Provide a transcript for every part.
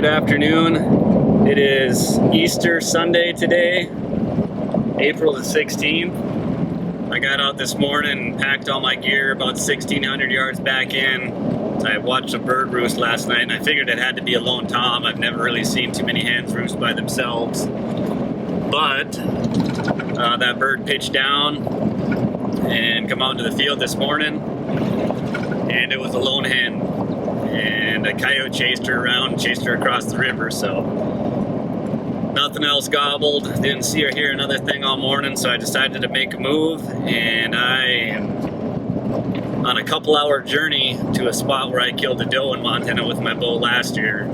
afternoon. It is Easter Sunday today, April the 16th. I got out this morning and packed all my gear about 1,600 yards back in. I watched a bird roost last night and I figured it had to be a lone tom. I've never really seen too many hens roost by themselves. But that bird pitched down and come out into the field this morning and it was a lone hen. And a coyote chased her around and chased her across the river, so nothing else gobbled. Didn't see or hear another thing all morning, so I decided to make a move, and I am on a couple-hour journey to a spot where I killed a doe in Montana with my bow last year.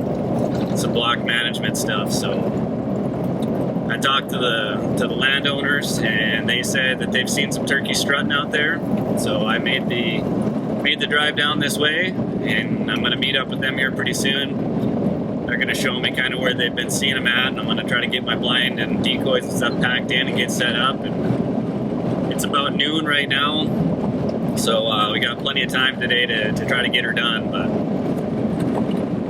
Some block management stuff, so I talked to the landowners, and they said that they've seen some turkey strutting out there, so I made the drive down this way, and I'm going to meet up with them here pretty soon. They're going to show me kind of where they've been seeing them at, and I'm going to try to get my blind and decoys and stuff packed in and get set up. And it's about noon right now, so we got plenty of time today to try to get her done, but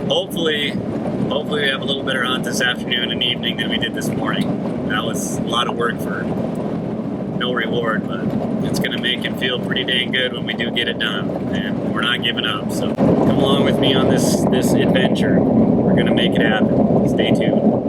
hopefully we have a little better hunt this afternoon and evening than we did this morning. That was a lot of work for no reward, but it's going to make it feel pretty dang good when we do get it done, and we're not giving up. So come along with me on this adventure. We're going to make it happen. Stay tuned.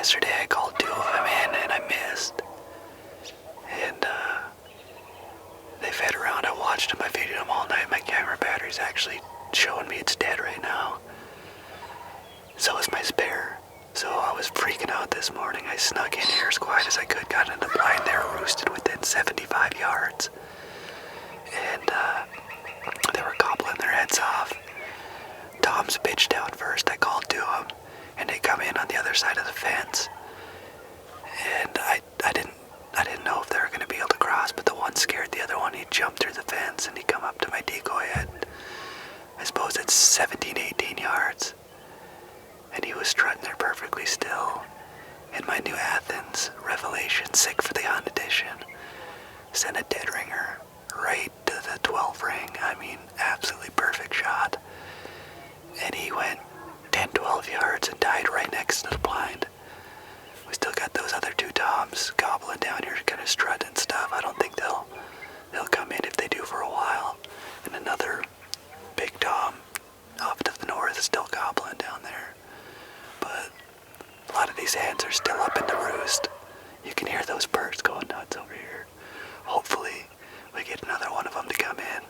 Yesterday I called 2 of them in and I missed. And they fed around. I watched them. I feeded them all night. My camera battery's actually showing me it's dead right now. So is my spare. So I was freaking out this morning. I snuck in here as quiet as I could, got in the blind. They were roosted within 75 yards. And they were gobbling their heads off. Tom's pitched down first. I called to him, and they come in on the other side of the fence. And I didn't know if they were going to be able to cross, but the one scared the other one. He jumped through the fence, and he come up to my decoy at, I suppose it's 17, 18 yards. And he was strutting there perfectly still. And my new Athens Revelation, sick for the hunt edition, sent a dead ringer right to the 12 ring. I mean, absolutely perfect shot. And he went 10, 12 yards and died right next to the blind. We still got those other 2 toms gobbling down here, kind of strutting and stuff. I don't think they'll come in. If they do, for a while. And another big tom off to the north is still gobbling down there. But a lot of these hens are still up in the roost. You can hear those birds going nuts over here. Hopefully we get another one of them to come in,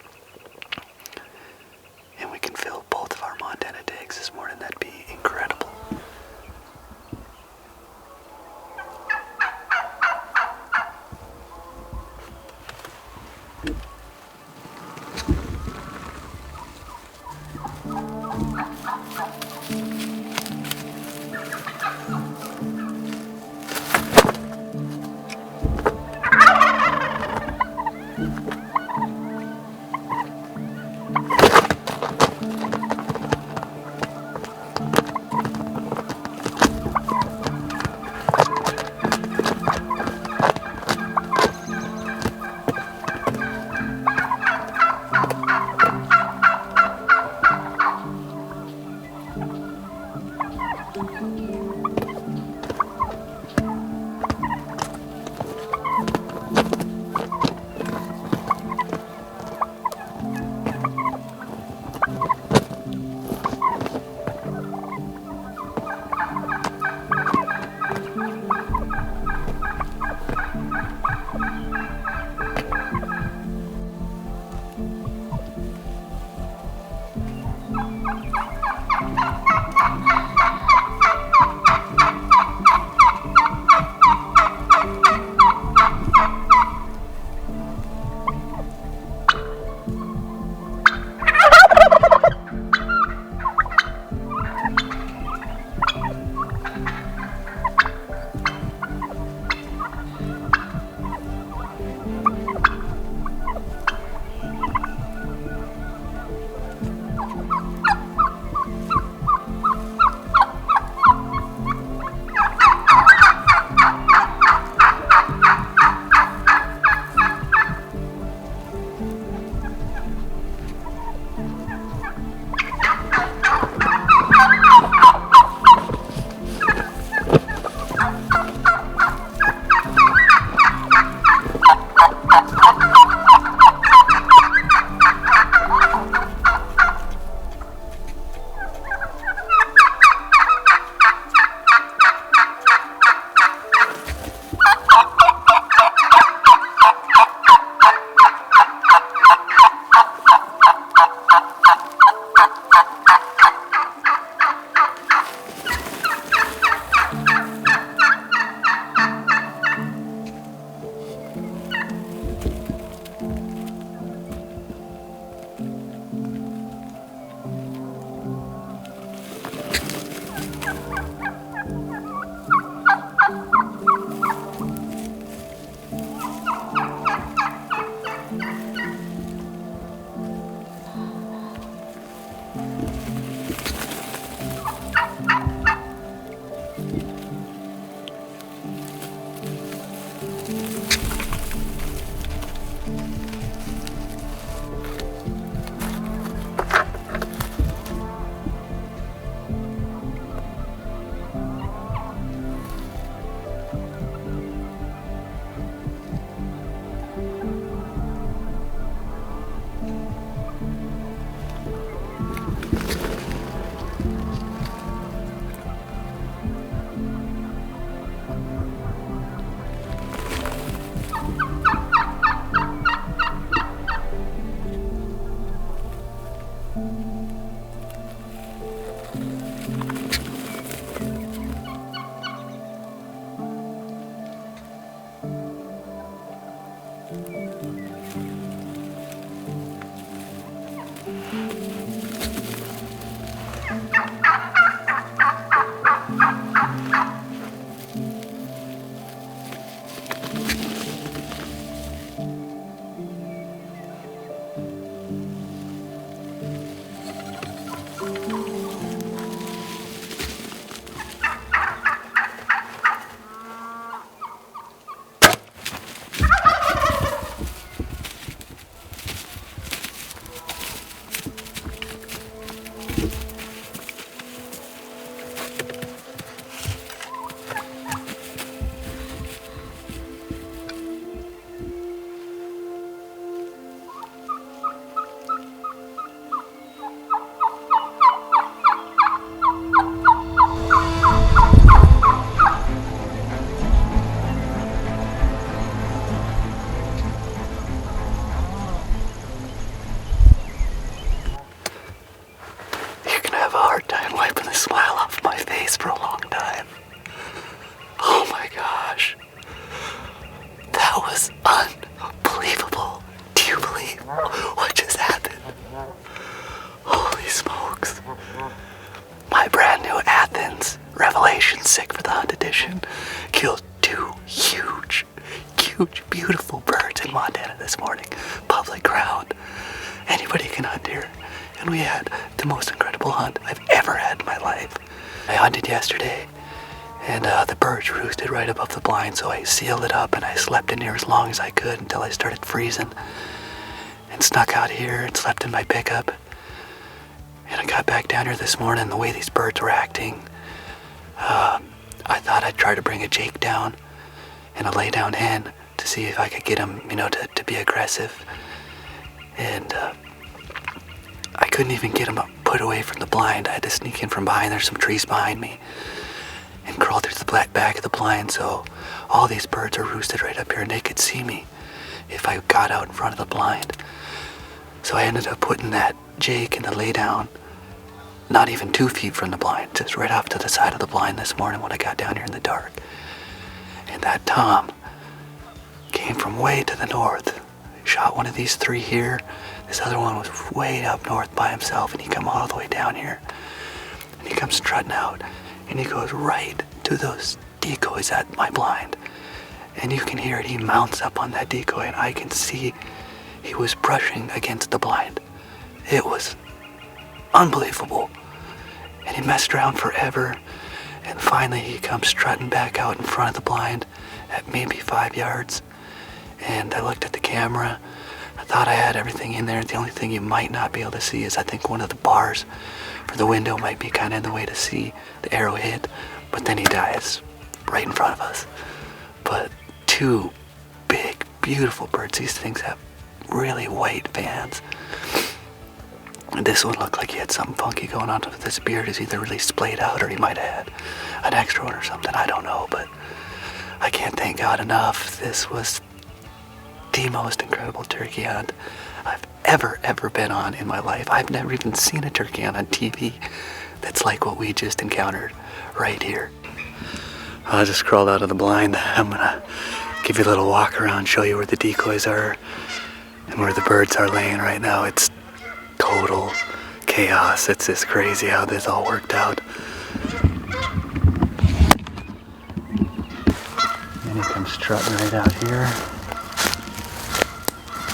and we can fill both of our Montana digs this morning. That'd be incredible. Sick for the Hunt edition. Killed 2 huge, beautiful birds in Montana this morning. Public ground. Anybody can hunt here. And we had the most incredible hunt I've ever had in my life. I hunted yesterday, and the birds roosted right above the blind, so I sealed it up and I slept in here as long as I could until I started freezing. And snuck out here and slept in my pickup. And I got back down here this morning, the way these birds were acting, I thought I'd try to bring a Jake down and a lay down hen to see if I could get them, to be aggressive. And I couldn't even get them put away from the blind. I had to sneak in from behind. There's some trees behind me and crawl through the back of the blind, so all these birds are roosted right up here and they could see me if I got out in front of the blind. So I ended up putting that Jake in the lay down, not even 2 feet from the blind, just right off to the side of the blind this morning when I got down here in the dark. And that Tom came from way to the north. He shot one of these 3 here. This other one was way up north by himself, and he come all the way down here. And he comes strutting out, and he goes right to those decoys at my blind. And you can hear it. He mounts up on that decoy, and I can see he was brushing against the blind. It was unbelievable. And he messed around forever, and finally he comes strutting back out in front of the blind at maybe 5 yards. And I looked at the camera. I thought I had everything in there. The only thing you might not be able to see is I think one of the bars for the window might be kind of in the way to see the arrow hit. But then he dies right in front of us. But 2 big, beautiful birds. These things have really white fans. And this one looked like he had something funky going on with his beard. Is either really splayed out or he might have had an extra one or something. I don't know, but I can't thank God enough. This was the most incredible turkey hunt I've ever been on in my life. I've never even seen a turkey hunt on TV that's like what we just encountered right here. I just crawled out of the blind. I'm gonna give you a little walk around, show you where the decoys are and where the birds are laying right now. It's total chaos. It's just crazy how this all worked out. And he comes strutting right out here.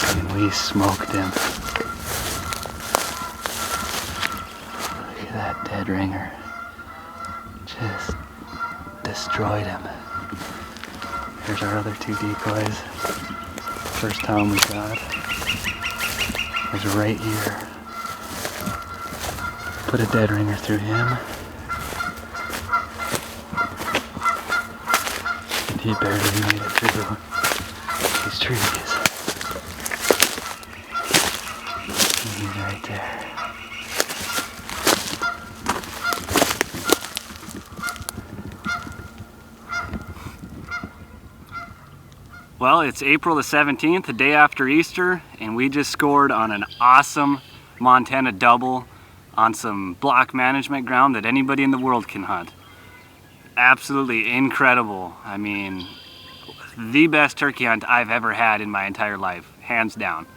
And we smoked him. Look at that dead ringer. Just destroyed him. Here's our other 2 decoys. First time we got is right here. Put a dead ringer through him. And he barely made it through these trees. And he's right there. Well, it's April the 17th, the day after Easter, and we just scored on an awesome Montana double on some block management ground that anybody in the world can hunt. Absolutely incredible. I mean, the best turkey hunt I've ever had in my entire life, hands down.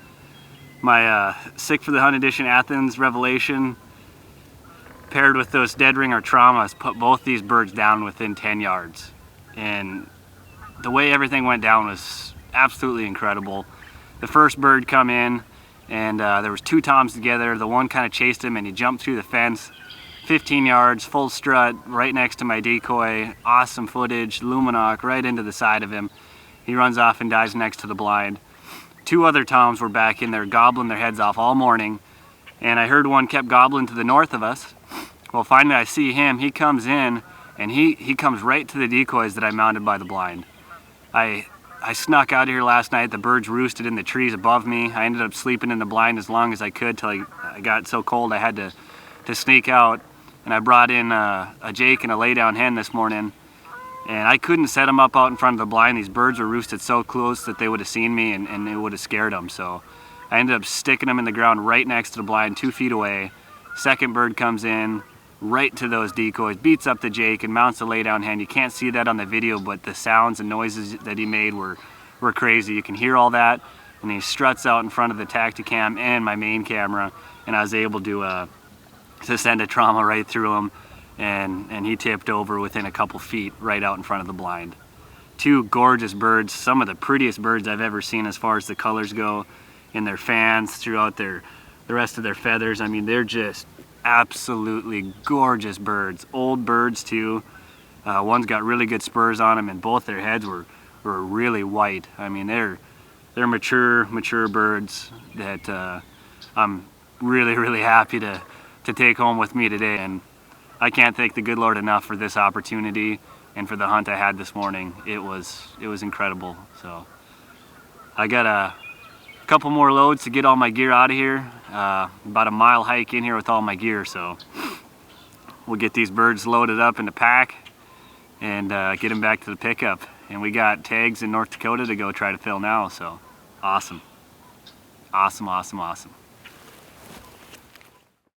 My Sick for the Hunt edition Athens Revelation paired with those dead ringer traumas put both these birds down within 10 yards. And the way everything went down was absolutely incredible. The first bird come in, and there was 2 toms together. The one kind of chased him and he jumped through the fence 15 yards, full strut, right next to my decoy. Awesome footage, luminoc right into the side of him. He runs off and dies next to the blind. 2 other toms were back in there gobbling their heads off all morning, and I heard one kept gobbling to the north of us. Well, finally I see him. He comes in and he comes right to the decoys that I mounted by the blind. I snuck out of here last night. The birds roosted in the trees above me. I ended up sleeping in the blind as long as I could till I got so cold I had to sneak out. And I brought in a Jake and a laydown hen this morning. And I couldn't set them up out in front of the blind. These birds were roosted so close that they would have seen me and it would have scared them. So I ended up sticking them in the ground right next to the blind, 2 feet away. Second bird comes in right to those decoys, beats up the Jake and mounts the laydown hen. You can't see that on the video, but the sounds and noises that he made were crazy. You can hear all that. And he struts out in front of the Tacticam and my main camera, and I was able to send a trauma right through him. and he tipped over within a couple feet right out in front of the blind. Two gorgeous birds, some of the prettiest birds I've ever seen as far as the colors go, in their fans, throughout the rest of their feathers. I mean, they're just absolutely gorgeous birds. Old birds too. One's got really good spurs on them, and both their heads were really white. I mean, they're mature birds that I'm really happy to take home with me today. And I can't thank the good Lord enough for this opportunity and for the hunt I had this morning. It was incredible. So I got a couple more loads to get all my gear out of here. About a mile hike in here with all my gear, so we'll get these birds loaded up in the pack and get them back to the pickup. And we got tags in North Dakota to go try to fill now, so awesome. Awesome.